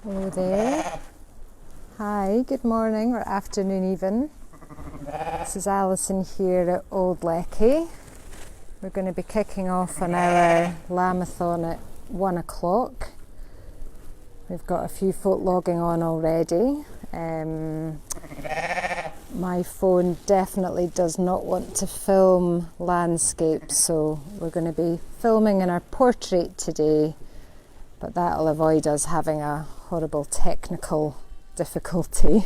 Hello there. Hi, good morning or afternoon even. This is Alison here at Old Leckie. We're going to be kicking off on our Lambathon at 1 o'clock. We've got a few folk logging on already. My phone definitely does not want to film landscapes, so we're going to be filming in our portrait today, but that'll avoid us having a horrible technical difficulty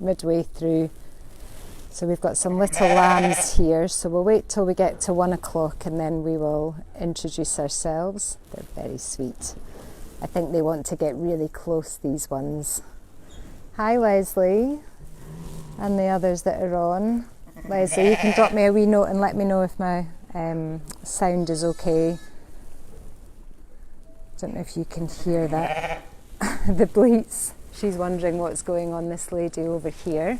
midway through. So we've got some little lambs here, so we'll wait till we get to 1 o'clock and then we will introduce ourselves. They're very sweet. I think they want to get really close, these ones. Hi Leslie, and the others that are on. Leslie, you can drop me a wee note and let me know if my sound is okay. Don't know if you can hear that. The bleats. She's wondering what's going on, this lady over here.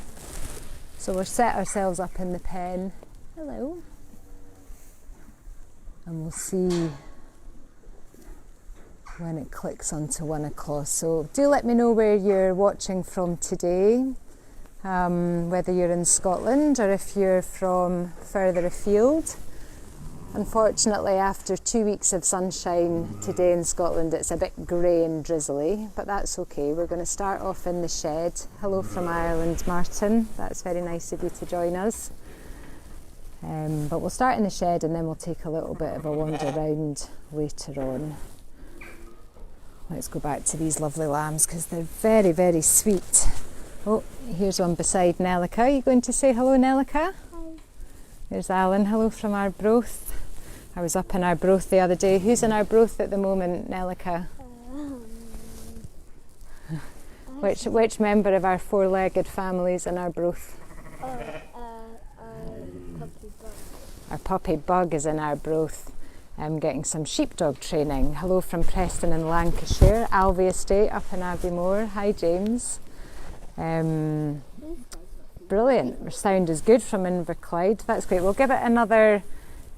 So we'll set ourselves up in the pen. Hello. And we'll see when it clicks onto 1 o'clock. So do let me know where you're watching from today, whether you're in Scotland or if you're from further afield. Unfortunately, after 2 weeks of sunshine today in Scotland, it's a bit grey and drizzly, but that's okay. We're going to start off in the shed. Hello from Ireland, Martin. That's very nice of you to join us. But we'll start in the shed and then we'll take a little bit of a wander around later on. Let's go back to these lovely lambs because they're very, very sweet. Oh, here's one beside Nelica. Are you going to say hello, Nelica? Hi. There's Alan. Hello from Arbroath. I was up in Arbroath the other day. Who's in Arbroath at the moment, Nelica? Which member of our four-legged family is in Arbroath? Puppy Bug. Our puppy Bug is in Arbroath. Getting some sheepdog training. Hello from Preston in Lancashire. Alvey Estate up in Abbeymoor. Hi James. Brilliant. Our sound is good from Inverclyde. That's great. We'll give it another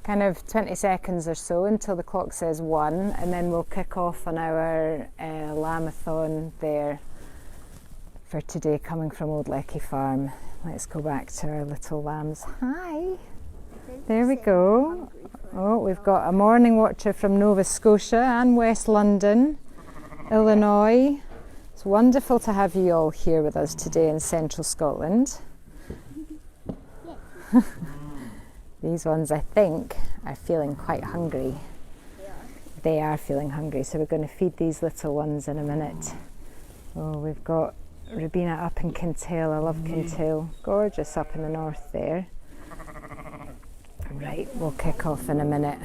kind of 20 seconds or so until the clock says 1 and then we'll kick off on our Lambathon there for today, coming from Old Leckie Farm. Let's go back to our little lambs. Hi. There we go. Oh, we've got a morning watcher from Nova Scotia and West London, Illinois. It's wonderful to have you all here with us today in central Scotland. These ones, I think, are feeling quite hungry. They are feeling hungry, so we're going to feed these little ones in a minute. Oh, we've got Rabina up in Kintail. I love Kintail. Gorgeous up in the north there. Right, we'll kick off in a minute.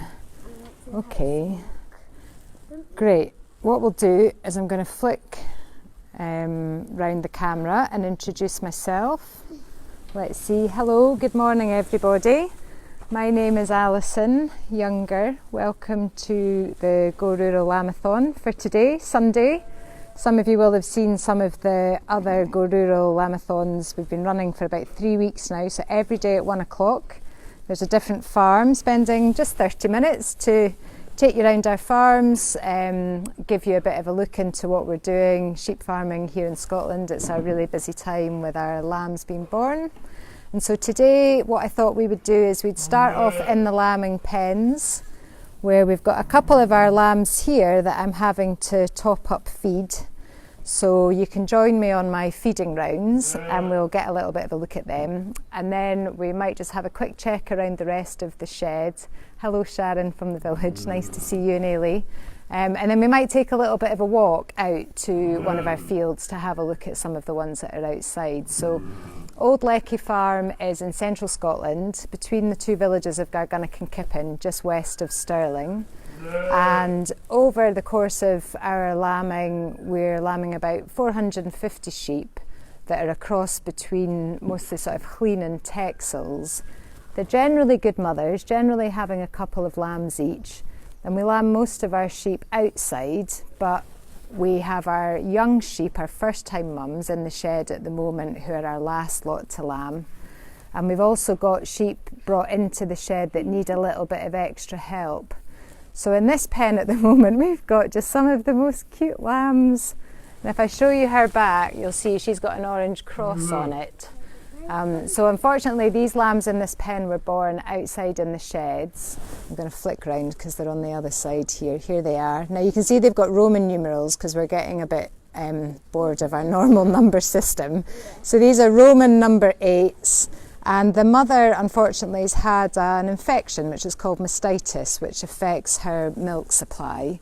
Okay, great. What we'll do is I'm going to flick round the camera and introduce myself. Let's see. Hello, good morning everybody. My name is Alison Younger. Welcome to the Go Rural Lambathon for today, Sunday. Some of you will have seen some of the other Go Rural Lambathons. We've been running for about 3 weeks now, so every day at 1 o'clock there's a different farm, spending just 30 minutes to take you around our farms, give you a bit of a look into what we're doing, sheep farming here in Scotland. It's a really busy time with our lambs being born. And so today what I thought we would do is we'd start off in the lambing pens, where we've got a couple of our lambs here that I'm having to top up feed. So you can join me on my feeding rounds and we'll get a little bit of a look at them. And then we might just have a quick check around the rest of the shed. Hello Sharon from the village, nice to see you and Ailey. And then we might take a little bit of a walk out to one of our fields to have a look at some of the ones that are outside. So Old Leckie Farm is in central Scotland, between the two villages of Gargunnock and Kippen, just west of Stirling. And over the course of our lambing, we're lambing about 450 sheep that are a cross between mostly sort of Clean and Texels. They're generally good mothers, generally having a couple of lambs each. And we lamb most of our sheep outside, but we have our young sheep, our first time mums, in the shed at the moment, who are our last lot to lamb. And we've also got sheep brought into the shed that need a little bit of extra help. So in this pen at the moment, we've got just some of the most cute lambs And if I show you her back, you'll see she's got an orange cross on it. So unfortunately these lambs in this pen were born outside in the sheds. I'm going to flick round because they're on the other side here. Here they are. Now you can see they've got Roman numerals because we're getting a bit bored of our normal number system. So these are Roman number 8s, and the mother unfortunately has had an infection which is called mastitis, which affects her milk supply.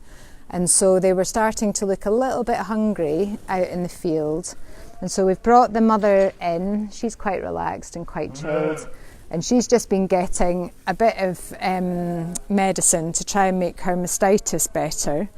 And so they were starting to look a little bit hungry out in the field. And so we've brought the mother in. She's quite relaxed and quite chilled. And she's just been getting a bit of medicine to try and make her mastitis better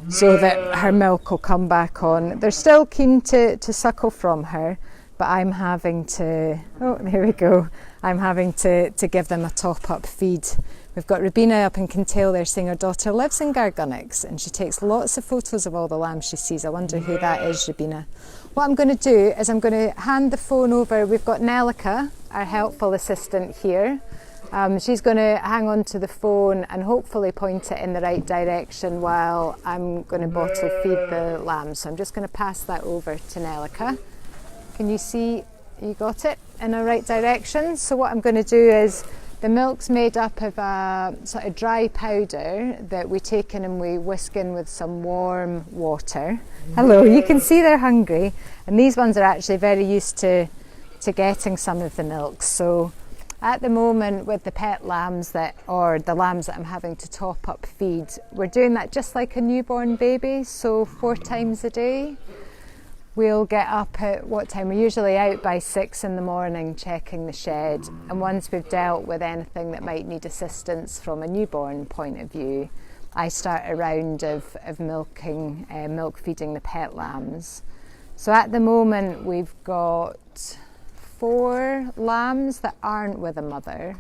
so that her milk will come back on. They're still keen to suckle from her, but I'm having to, oh, there we go. I'm having to give them a top-up feed. We've got Rubina up in Kintail there saying her daughter lives in Gargunnocks and she takes lots of photos of all the lambs she sees. I wonder who that is, Rubina. What I'm going to do is I'm going to hand the phone over. We've got Nelica, our helpful assistant here. She's going to hang on to the phone and hopefully point it in the right direction while I'm going to bottle feed the lambs. So I'm just going to pass that over to Nelica. Can you see you got it in the right direction? So what I'm going to do is, the milk's made up of a sort of dry powder that we take in and we whisk in with some warm water. Hello, you can see they're hungry, and these ones are actually very used to getting some of the milk. So at the moment with the pet lambs or the lambs that I'm having to top up feed, we're doing that just like a newborn baby, so 4 times a day. We'll get up at what time? We're usually out by 6 in the morning checking the shed, and once we've dealt with anything that might need assistance from a newborn point of view, I start a round of milk feeding the pet lambs. So at the moment we've got 4 lambs that aren't with a mother.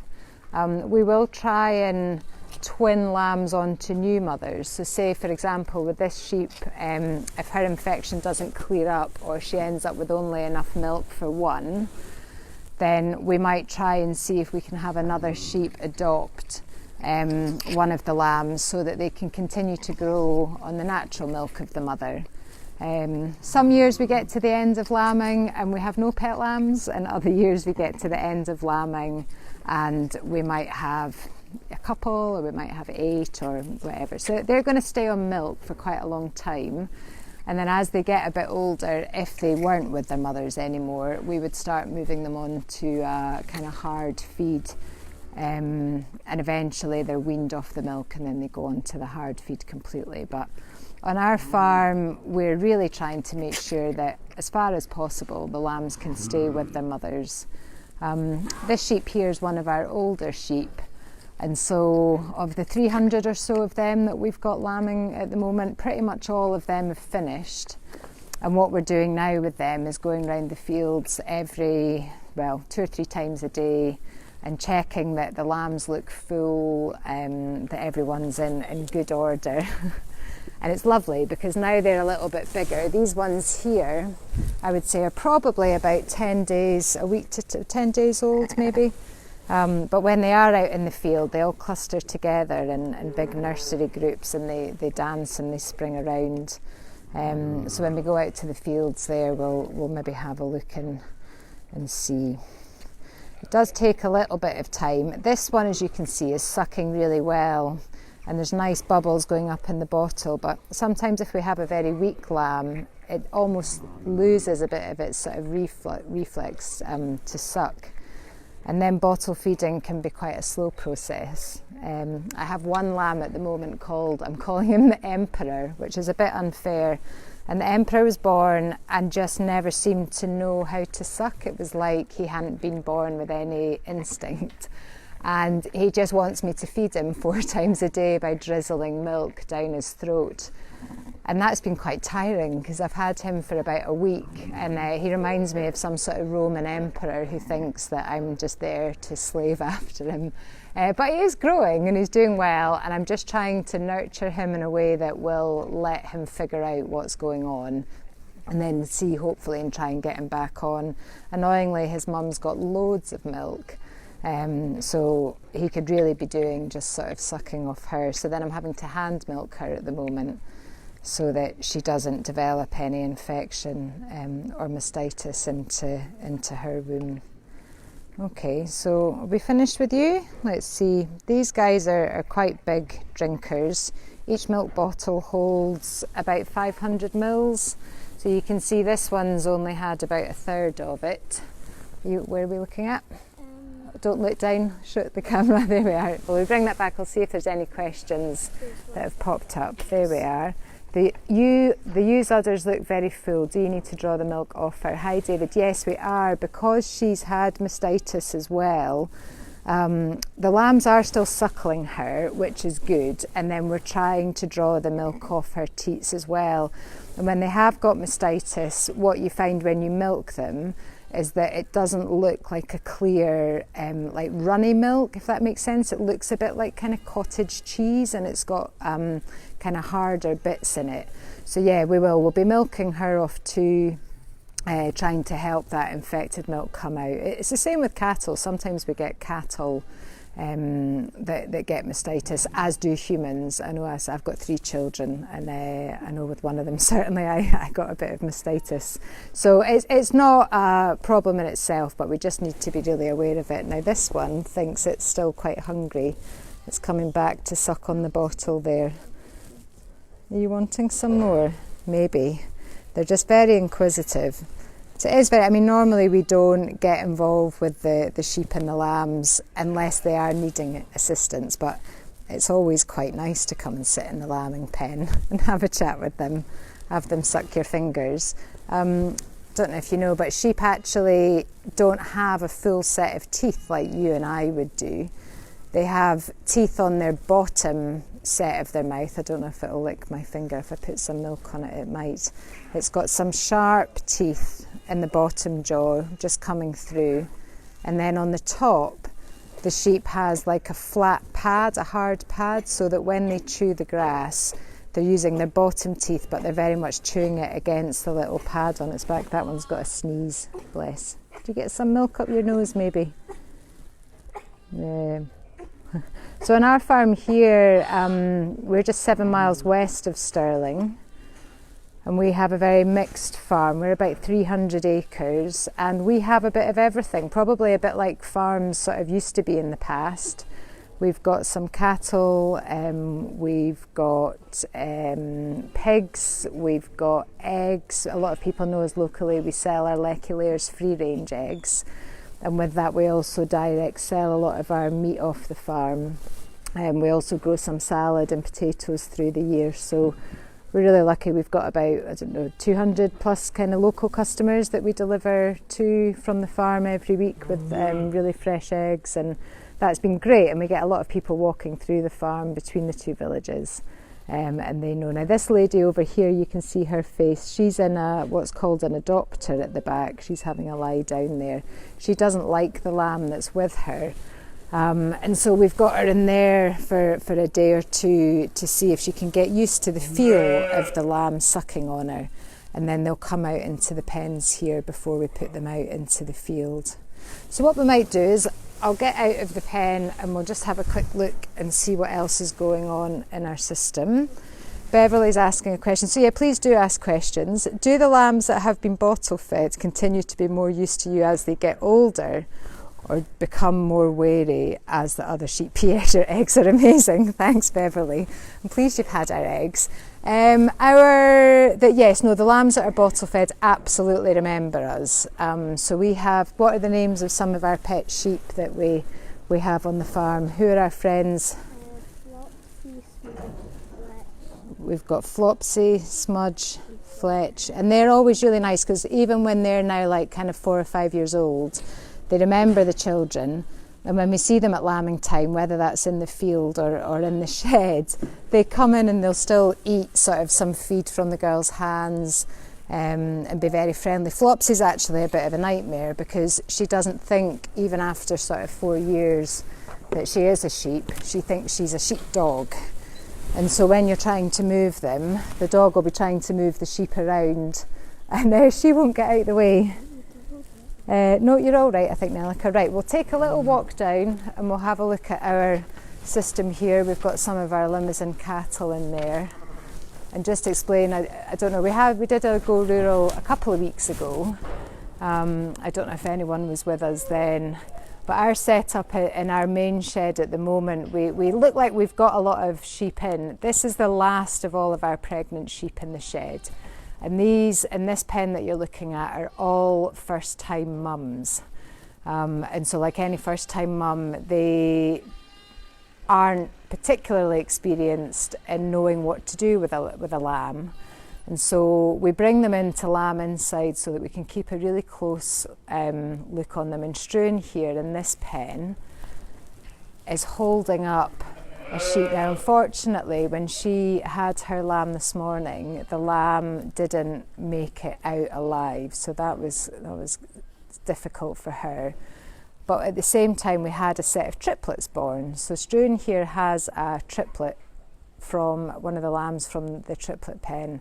We will try and twin lambs onto new mothers. So say for example with this sheep, if her infection doesn't clear up or she ends up with only enough milk for one, then we might try and see if we can have another sheep adopt one of the lambs so that they can continue to grow on the natural milk of the mother. Some years we get to the end of lambing and we have no pet lambs, and other years we get to the end of lambing and we might have a couple, or we might have 8 or whatever. So they're going to stay on milk for quite a long time, and then as they get a bit older, if they weren't with their mothers anymore, we would start moving them on to a kind of hard feed, and eventually they're weaned off the milk and then they go on to the hard feed completely. But on our farm we're really trying to make sure that as far as possible the lambs can stay with their mothers. This sheep here is one of our older sheep, and so of the 300 or so of them that we've got lambing at the moment, pretty much all of them have finished. And what we're doing now with them is going around the fields 2 or 3 times a day and checking that the lambs look full, that everyone's in good order. And it's lovely because now they're a little bit bigger. These ones here, I would say, are probably about 10 days, a week to 10 days old maybe. But when they are out in the field, they all cluster together in big nursery groups, and they dance and they spring around. So when we go out to the fields there, we'll maybe have a look and see. It does take a little bit of time. This one, as you can see, is sucking really well, and there's nice bubbles going up in the bottle, but sometimes if we have a very weak lamb, it almost loses a bit of its sort of reflex to suck. And then bottle feeding can be quite a slow process. I have one lamb at the moment I'm calling him the Emperor, which is a bit unfair. And the Emperor was born and just never seemed to know how to suck. It was like he hadn't been born with any instinct. And he just wants me to feed him 4 times a day by drizzling milk down his throat. And that's been quite tiring because I've had him for about a week, and he reminds me of some sort of Roman emperor who thinks that I'm just there to slave after him. But he is growing and he's doing well, and I'm just trying to nurture him in a way that will let him figure out what's going on and then see, hopefully, and try and get him back on. Annoyingly, his mum's got loads of milk. So he could really be doing just sort of sucking off her. So then I'm having to hand milk her at the moment. so that she doesn't develop any infection or mastitis into her womb. Okay, so are we finished with you? Let's see. These guys are quite big drinkers. Each milk bottle holds about 500 mils. So you can see this one's only had about a third of it. Where are we looking at? Don't look down, show at the camera. There we are. Well, we'll bring that back. I'll see if there's any questions that have popped up. There we are. The ewes udders look very full. Do you need to draw the milk off her? Hi, David. Yes, we are. Because she's had mastitis as well, the lambs are still suckling her, which is good. And then we're trying to draw the milk off her teats as well. And when they have got mastitis, what you find when you milk them is that it doesn't look like a clear, like runny milk, if that makes sense. It looks a bit like kind of cottage cheese, and it's got kind of harder bits in it. So yeah, we'll be milking her off too, trying to help that infected milk come out. It's the same with cattle. Sometimes we get cattle that get mastitis, as do humans. I know I've got 3 children, and I know with one of them certainly I got a bit of mastitis. So it's not a problem in itself, but we just need to be really aware of it. Now this one thinks it's still quite hungry. It's coming back to suck on the bottle there. Are you wanting some more? Maybe. They're just very inquisitive. So it is very, normally we don't get involved with the sheep and the lambs unless they are needing assistance, but it's always quite nice to come and sit in the lambing pen and have a chat with them, have them suck your fingers. Don't know if you know, but sheep actually don't have a full set of teeth like you and I would do. They have teeth on their bottom set of their mouth. I don't know if it'll lick my finger. If I put some milk on it, it might. It's got some sharp teeth in the bottom jaw just coming through, and then on the top the sheep has like a flat pad, a hard pad, so that when they chew the grass they're using their bottom teeth, but they're very much chewing it against the little pad on its back. That one's got a sneeze, bless. Did you get some milk up your nose maybe? Yeah. So on our farm here, we're just 7 miles west of Stirling, and we have a very mixed farm. We're about 300 acres, and we have a bit of everything, probably a bit like farms sort of used to be in the past. We've got some cattle, we've got pigs, we've got eggs. A lot of people know us locally, we sell our Leckie layers free range eggs. And with that we also direct sell a lot of our meat off the farm. We also grow some salad and potatoes through the year, so we're really lucky. We've got about, 200 plus kind of local customers that we deliver to from the farm every week with really fresh eggs, and that's been great. And we get a lot of people walking through the farm between the 2 villages, and they know. Now this lady over here, you can see her face. She's in what's called an adopter at the back. She's having a lie down there. She doesn't like the lamb that's with her. And so we've got her in there for a day or two to see if she can get used to the feel of the lamb sucking on her, and then they'll come out into the pens here before we put them out into the field. So what we might do is I'll get out of the pen and we'll just have a quick look and see what else is going on in our system. Beverly's asking a question. So yeah, please do ask questions. Do the lambs that have been bottle fed continue to be more used to you as they get older, or become more wary as the other sheep? Yes, your eggs are amazing. Thanks, Beverly. I'm pleased you've had our eggs. The lambs that are bottle fed absolutely remember us. So we have, what are the names of some of our pet sheep that we have on the farm? Who are our friends? Flopsy, Smudge, Fletch. We've got Flopsy, Smudge, Fletch, and they're always really nice, because even when they're now like kind of 4 or 5 years old, they remember the children, and when we see them at lambing time, whether that's in the field or in the shed, they come in and they'll still eat sort of some feed from the girls' hands, and be very friendly. Flopsy's actually a bit of a nightmare, because she doesn't think, even after sort of 4 years, that she is a sheep. She thinks she's a sheep dog. And so when you're trying to move them, the dog will be trying to move the sheep around, and she won't get out of the way. No, you're all right, I think, Nelica. Right, we'll take a little walk down and we'll have a look at our system here. We've got some of our Limousin cattle in there. and just explain, I don't know, we did a Go Rural a couple of weeks ago. I don't know if anyone was with us then, but our setup in our main shed at the moment, we look like we've got a lot of sheep in. This is the last of all of our pregnant sheep in the shed. And these, in this pen that you're looking at, are all first-time mums. And so like any first-time mum, they aren't particularly experienced in knowing what to do with a lamb. And so we bring them into Lamb Inside so that we can keep a really close look on them. And Struan here in this pen is holding up a sheep. Now, unfortunately, when she had her lamb this morning, the lamb didn't make it out alive. So that was difficult for her. But at the same time, we had a set of triplets born. So Struan here has a triplet from one of the lambs from the triplet pen,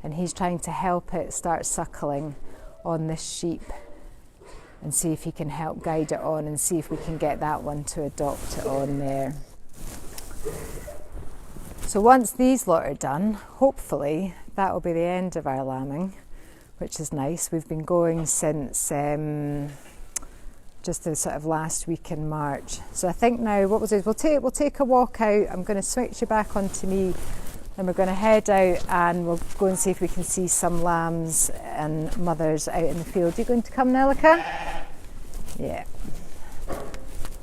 and he's trying to help it start suckling on this sheep and see if he can help guide it on and see if we can get that one to adopt it on there. So once these lot are done, hopefully that will be the end of our lambing, which is nice. We've been going since just the sort of last week in March. So I think now what we'll do is we'll take a walk out. I'm going to switch you back onto me, and we're going to head out and we'll go and see if we can see some lambs and mothers out in the field. Are you going to come now, Leckie? Yeah.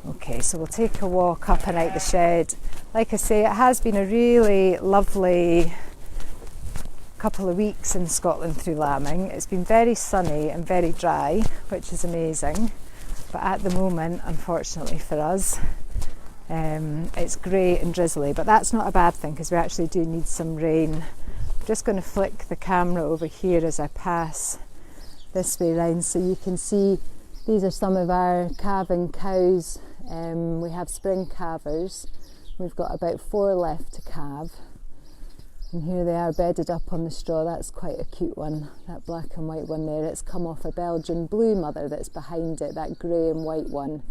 Okay, so we'll take a walk up and out the shed. Like I say, it has been a really lovely couple of weeks in Scotland through lambing. It's been very sunny and very dry, which is amazing. But at the moment, unfortunately for us, it's grey and drizzly, but that's not a bad thing because we actually do need some rain. I'm just going to flick the camera over here as I pass this way round so you can see these are some of our calving cows. We have spring calvers. We've got about 4 left to calve. And here they are bedded up on the straw. That's quite a cute one, that black and white one there. It's come off a Belgian blue mother that's behind it, that grey and white one.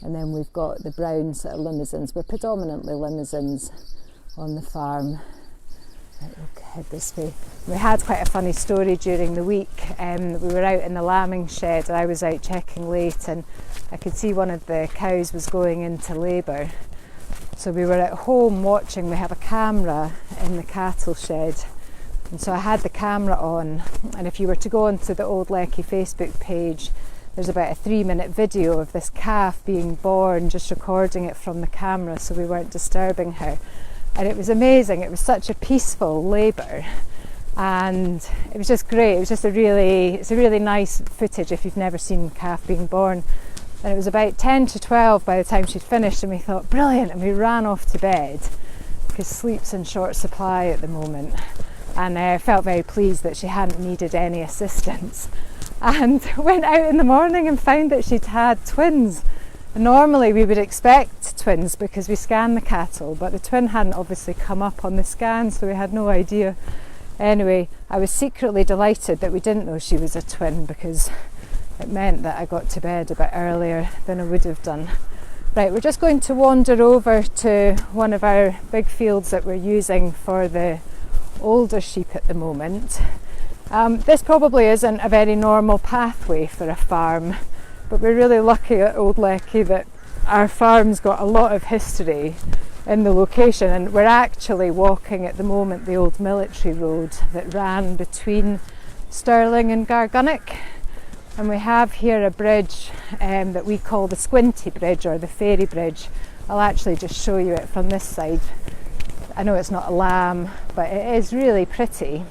And then we've got the brown sort of limousines. We're predominantly limousines on the farm. Right, we'll head this way. We had quite a funny story during the week. We were out in the lambing shed and I was out checking late and I could see one of the cows was going into labour. So we were at home watching. We have a camera in the cattle shed. And so I had the camera on. And if you were to go onto the Old Leckie Facebook page, there's about a 3-minute video of this calf being born, just recording it from the camera so we weren't disturbing her. And it was amazing. It was such a peaceful labour. And it was just great. It was just it's a really nice footage if you've never seen a calf being born. And it was about 10 to 12 by the time she'd finished, and we thought, brilliant, and we ran off to bed because sleep's in short supply at the moment. And I felt very pleased that she hadn't needed any assistance. And went out in the morning and found that she'd had twins. And normally we would expect twins because we scan the cattle, but the twin hadn't obviously come up on the scan, so we had no idea. Anyway, I was secretly delighted that we didn't know she was a twin because it meant that I got to bed a bit earlier than I would have done. Right, we're just going to wander over to one of our big fields that we're using for the older sheep at the moment. This probably isn't a very normal pathway for a farm, but we're really lucky at Old Leckie that our farm's got a lot of history in the location, and we're actually walking at the moment the old military road that ran between Stirling and Gargunnock. And we have here a bridge that we call the Squinty Bridge or the Fairy Bridge. I'll actually just show you it from this side. I know it's not a lamb, but it is really pretty.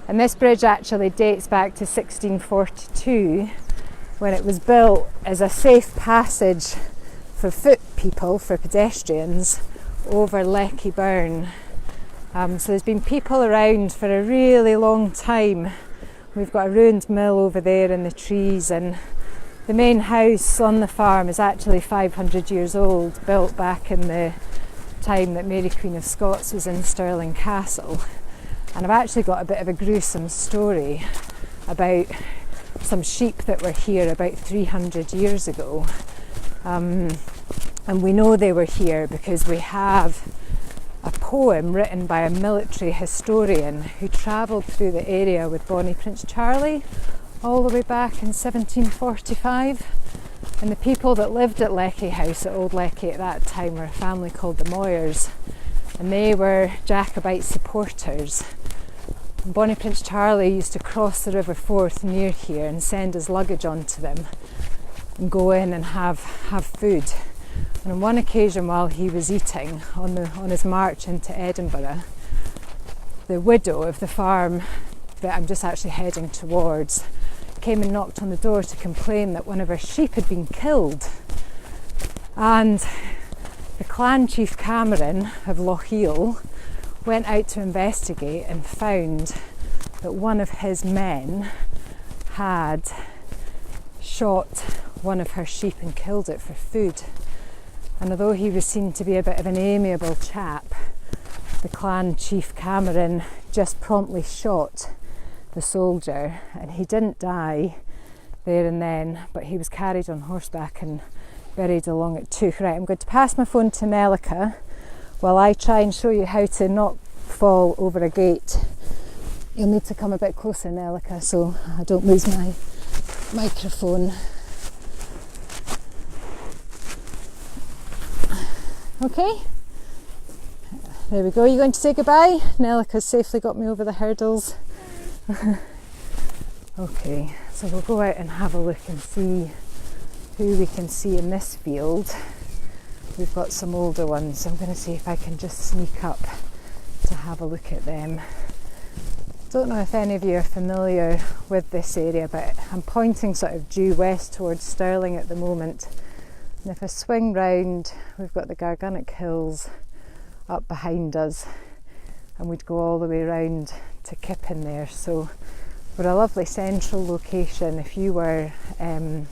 And this bridge actually dates back to 1642 when it was built as a safe passage for foot people, for pedestrians, over Leckie Burn. So there's been people around for a really long time. We've got a ruined mill over there in the trees, and the main house on the farm is actually 500 years old, built back in the time that Mary Queen of Scots was in Stirling Castle. And I've actually got a bit of a gruesome story about some sheep that were here about 300 years ago. And we know they were here because we have a poem written by a military historian who travelled through the area with Bonnie Prince Charlie all the way back in 1745. And the people that lived at Leckie House, at Old Leckie at that time, were a family called the Moyers, and they were Jacobite supporters. And Bonnie Prince Charlie used to cross the River Forth near here and send his luggage onto them and go in and have food. And on one occasion while he was eating on his march into Edinburgh, the widow of the farm that I'm just actually heading towards came and knocked on the door to complain that one of her sheep had been killed. And the clan chief Cameron of Lochiel went out to investigate and found that one of his men had shot one of her sheep and killed it for food. And although he was seen to be a bit of an amiable chap, the clan chief Cameron just promptly shot the soldier, and he didn't die there and then, but he was carried on horseback and buried along at Tuch. Right, I'm going to pass my phone to Nelica while I try and show you how to not fall over a gate. You'll need to come a bit closer, Nelica, so I don't lose my microphone. Okay, there we go. Are you going to say goodbye? Nelica's safely got me over the hurdles. Okay, so we'll go out and have a look and see who we can see in this field. We've got some older ones, so I'm going to see if I can just sneak up to have a look at them. Don't know if any of you are familiar with this area, but I'm pointing sort of due west towards Stirling at the moment. And if I swing round, we've got the Gargunnock Hills up behind us, and we'd go all the way round to Kippen there. So we're a lovely central location. If you were to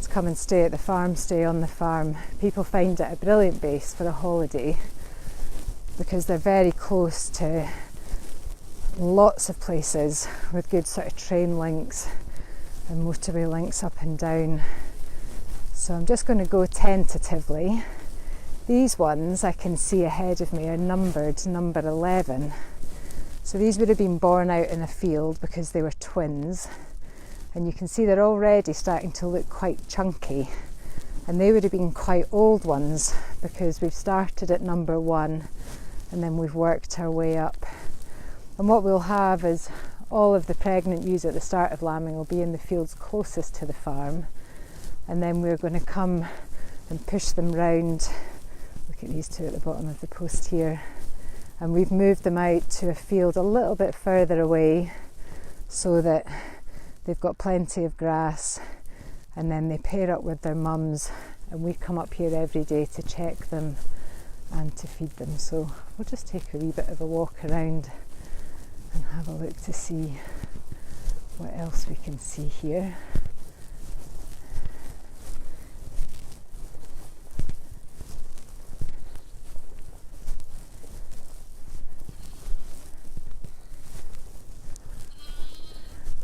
come and stay at the farm, stay on the farm, people find it a brilliant base for a holiday because they're very close to lots of places with good sort of train links and motorway links up and down. So I'm just going to go tentatively. These ones I can see ahead of me are numbered number 11. So these would have been born out in a field because they were twins. And you can see they're already starting to look quite chunky. And they would have been quite old ones because we've started at number 1 and then we've worked our way up. And what we'll have is all of the pregnant ewes at the start of lambing will be in the fields closest to the farm. And then we're going to come and push them round. Look at these two at the bottom of the post here. And we've moved them out to a field a little bit further away so that they've got plenty of grass, and then they pair up with their mums, and we come up here every day to check them and to feed them. So we'll just take a wee bit of a walk around and have a look to see what else we can see here.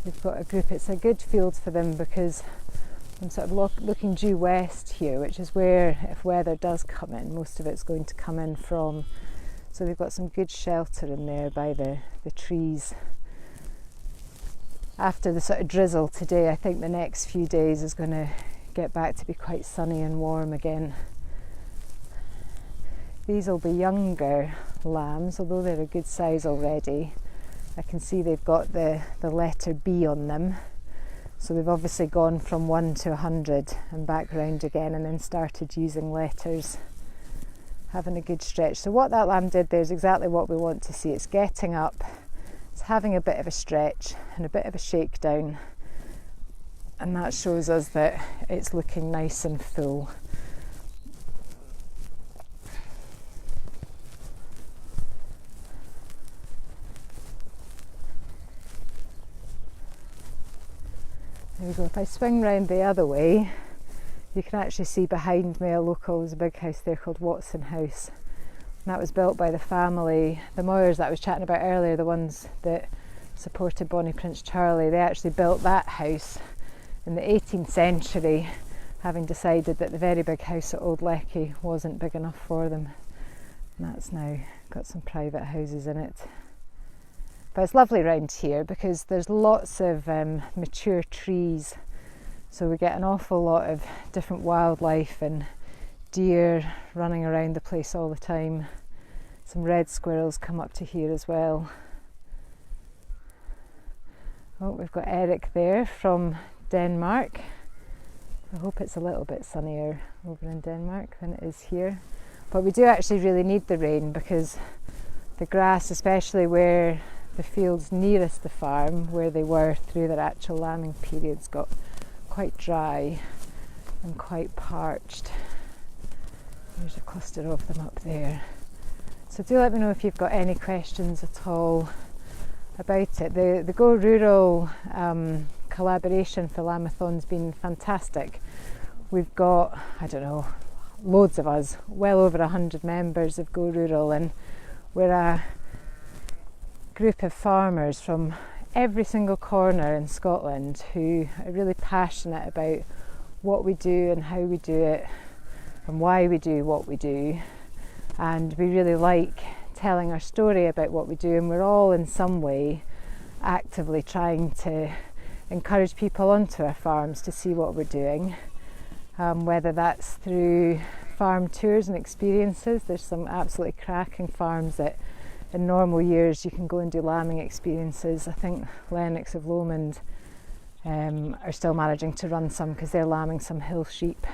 We've got a group, it's a good field for them because I'm sort of looking due west here, which is where, if weather does come in, most of it's going to come in from. So they've got some good shelter in there by the trees. After the sort of drizzle today, I think the next few days is going to get back to be quite sunny and warm again. These will be younger lambs, although they're a good size already. I can see they've got the letter B on them. So they've obviously gone from 1 to 100 and back round again and then started using letters, having a good stretch. So what that lamb did there is exactly what we want to see. It's getting up, it's having a bit of a stretch and a bit of a shakedown. And that shows us that it's looking nice and full. There we go. If I swing round the other way, you can actually see behind me there's a big house there called Watson House. And that was built by the family, the Moyers that I was chatting about earlier, the ones that supported Bonnie Prince Charlie. They actually built that house in the 18th century, having decided that the very big house at Old Leckie wasn't big enough for them. And that's now got some private houses in it. But it's lovely around here because there's lots of mature trees. So we get an awful lot of different wildlife and deer running around the place all the time. Some red squirrels come up to here as well. Oh, we've got Eric there from Denmark. I hope it's a little bit sunnier over in Denmark than it is here. But we do actually really need the rain because the grass, especially where the fields nearest the farm, where they were through their actual lambing periods, got quite dry and quite parched. There's a cluster of them up there. So do let me know if you've got any questions at all about it. The Go Rural collaboration for Lambathon's been fantastic. We've got, I don't know, loads of us, well over 100 members of Go Rural, and we're a group of farmers from every single corner in Scotland who are really passionate about what we do and how we do it and why we do what we do. And we really like telling our story about what we do, and we're all in some way actively trying to encourage people onto our farms to see what we're doing, whether that's through farm tours and experiences. There's some absolutely cracking farms that in normal years you can go and do lambing experiences. I think Lennox of Lomond are still managing to run some because they're lambing some hill sheep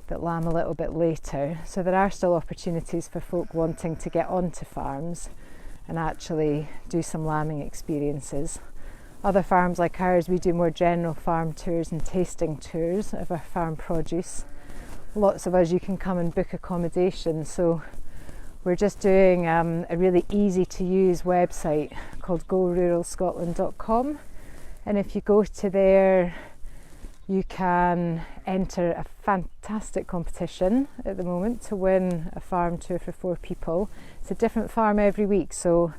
that lamb a little bit later. So there are still opportunities for folk wanting to get onto farms and actually do some lambing experiences. Other farms like ours, we do more general farm tours and tasting tours of our farm produce. Lots of us, you can come and book accommodation. So we're just doing a really easy to use website called goruralscotland.com, and if you go to there you can enter a fantastic competition at the moment to win a farm tour for 4 people. It's a different farm every week, so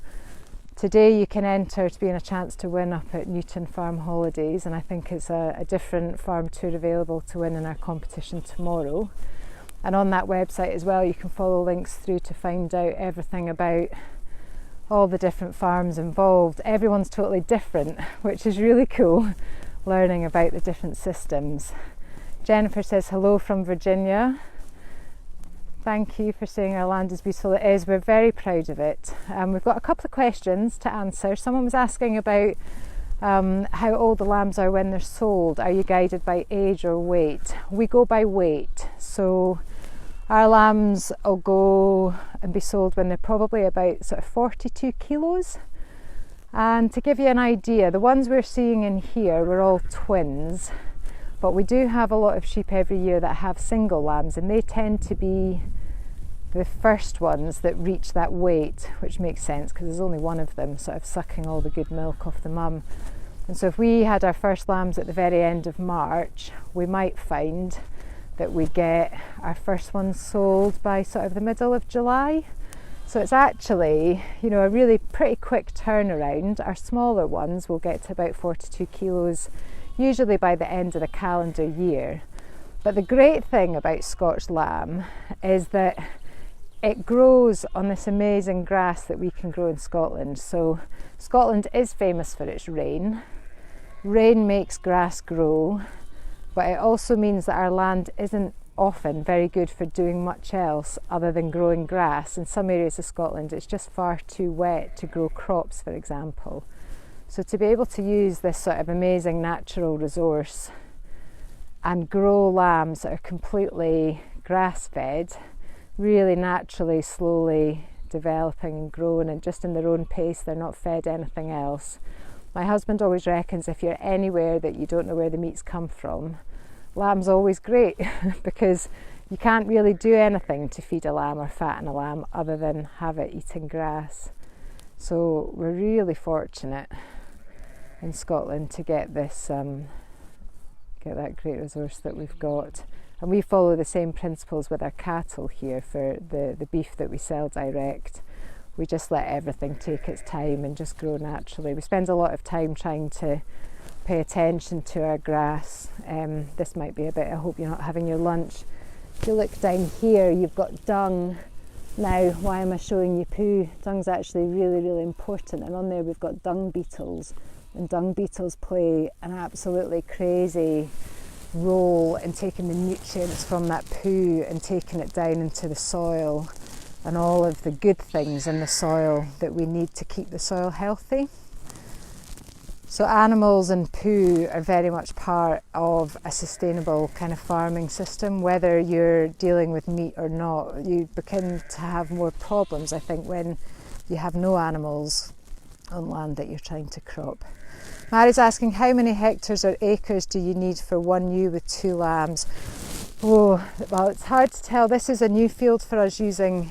today you can enter to be in a chance to win up at Newton Farm Holidays, and I think it's a different farm tour available to win in our competition tomorrow. And on that website as well you can follow links through to find out everything about all the different farms involved. Everyone's totally different, which is really cool, learning about the different systems. Jennifer says hello from Virginia. Thank you for saying our land is beautiful. It is. We're very proud of it. We've got a couple of questions to answer. Someone was asking about how old the lambs are when they're sold. Are you guided by age or weight? We go by weight. So our lambs will go and be sold when they're probably about sort of 42 kilos. And to give you an idea, the ones we're seeing in here were all twins, but we do have a lot of sheep every year that have single lambs, and they tend to be the first ones that reach that weight, which makes sense because there's only one of them sort of sucking all the good milk off the mum. And so if we had our first lambs at the very end of March, we might find that we get our first ones sold by sort of the middle of July. So it's actually, you know, a really pretty quick turnaround. Our smaller ones will get to about 42 kilos, usually by the end of the calendar year. But the great thing about Scotch lamb is that it grows on this amazing grass that we can grow in Scotland. So Scotland is famous for its rain. Rain makes grass grow, but it also means that our land isn't often very good for doing much else other than growing grass. In some areas of Scotland it's just far too wet to grow crops, for example. So to be able to use this sort of amazing natural resource and grow lambs that are completely grass fed, really naturally, slowly developing and growing and just in their own pace, they're not fed anything else. My husband always reckons if you're anywhere that you don't know where the meat's come from, lamb's always great because you can't really do anything to feed a lamb or fatten a lamb other than have it eating grass. So we're really fortunate in Scotland to get this, get that great resource that we've got. And we follow the same principles with our cattle here for the beef that we sell direct. We just let everything take its time and just grow naturally. We spend a lot of time trying to pay attention to our grass. This might be a bit, I hope you're not having your lunch. If you look down here, you've got dung Now, why am I showing you poo? Dung's actually really, really important, and on there we've got dung beetles, and dung beetles play an absolutely crazy role in taking the nutrients from that poo and taking it down into the soil and all of the good things in the soil that we need to keep the soil healthy. So animals and poo are very much part of a sustainable kind of farming system. Whether you're dealing with meat or not, you begin to have more problems, I think, when you have no animals on land that you're trying to crop. Mary's asking, how many hectares or acres do you need for one ewe with 2 lambs? Oh, well, it's hard to tell. This is a new field for us using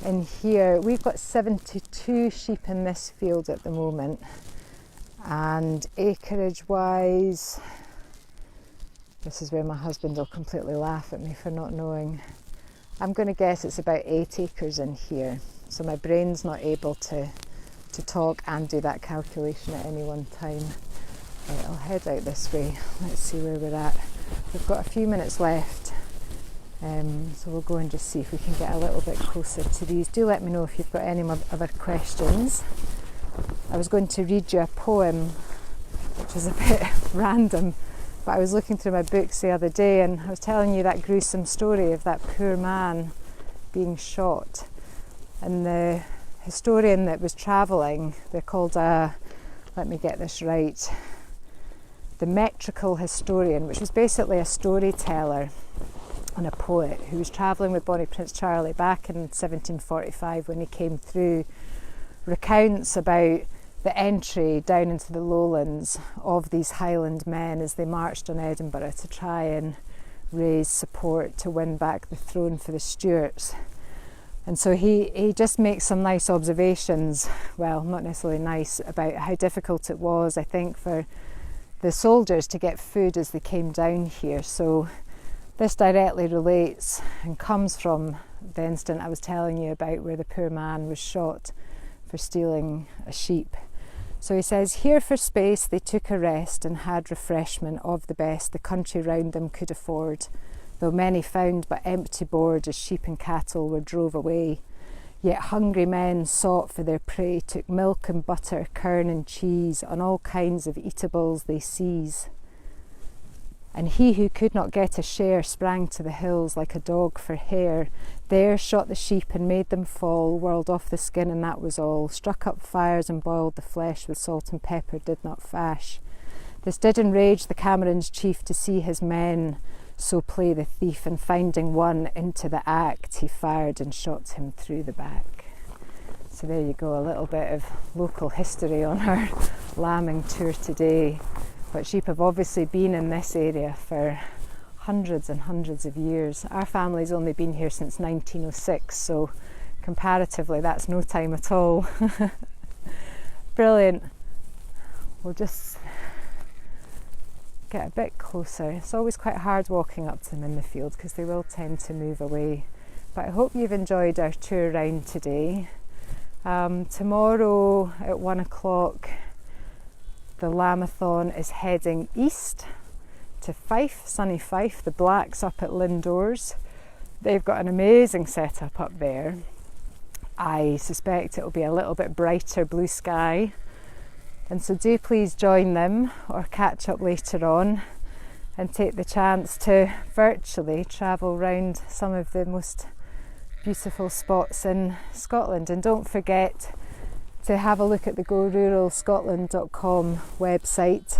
in here. We've got 72 sheep in this field at the moment. And acreage wise, this is where my husband will completely laugh at me for not knowing. I'm going to guess it's about 8 acres in here. So my brain's not able to talk and do that calculation at any one time. Right, I'll head out this way. Let's see where we're at. We've got a few minutes left. So we'll go and just see if we can get a little bit closer to these. Do let me know if you've got any other questions. I was going to read you a poem, which is a bit random, but I was looking through my books the other day and I was telling you that gruesome story of that poor man being shot. And the historian that was travelling, they're called let me get this right, the metrical historian, which was basically a storyteller and a poet who was travelling with Bonnie Prince Charlie back in 1745 when he came through, recounts about the entry down into the lowlands of these Highland men as they marched on Edinburgh to try and raise support to win back the throne for the Stuarts. And so he just makes some nice observations, well, not necessarily nice, about how difficult it was, I think, for the soldiers to get food as they came down here. So this directly relates and comes from the incident I was telling you about where the poor man was shot for stealing a sheep. So he says, here for space they took a rest and had refreshment of the best the country round them could afford, though many found but empty board as sheep and cattle were drove away. Yet hungry men sought for their prey, took milk and butter, kern and cheese, on all kinds of eatables they seize. And he who could not get a share sprang to the hills like a dog for hare. There shot the sheep and made them fall, whirled off the skin and that was all. Struck up fires and boiled the flesh with salt and pepper, did not fash. This did enrage the Cameron's chief to see his men so play the thief, and finding one into the act, he fired and shot him through the back. So there you go, a little bit of local history on our lambing tour today. But sheep have obviously been in this area for hundreds and hundreds of years. Our family's only been here since 1906, so comparatively that's no time at all. Brilliant. We'll just get a bit closer. It's always quite hard walking up to them in the field because they will tend to move away. But I hope you've enjoyed our tour around today. Tomorrow at 1 o'clock, the Lambathon is heading east to Fife, sunny Fife. The Blacks up at Lindores. They've got an amazing setup up there. I suspect it'll be a little bit brighter blue sky. And so do please join them or catch up later on and take the chance to virtually travel around some of the most beautiful spots in Scotland. And don't forget to have a look at the GoRuralScotland.com website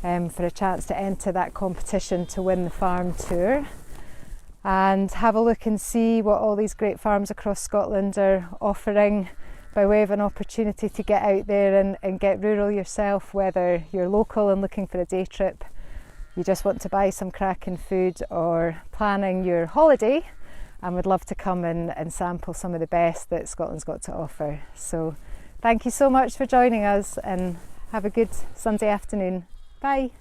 for a chance to enter that competition to win the farm tour, and have a look and see what all these great farms across Scotland are offering by way of an opportunity to get out there and get rural yourself, whether you're local and looking for a day trip, you just want to buy some cracking food, or planning your holiday and would love to come and sample some of the best that Scotland's got to offer. So thank you so much for joining us and have a good Sunday afternoon. Bye.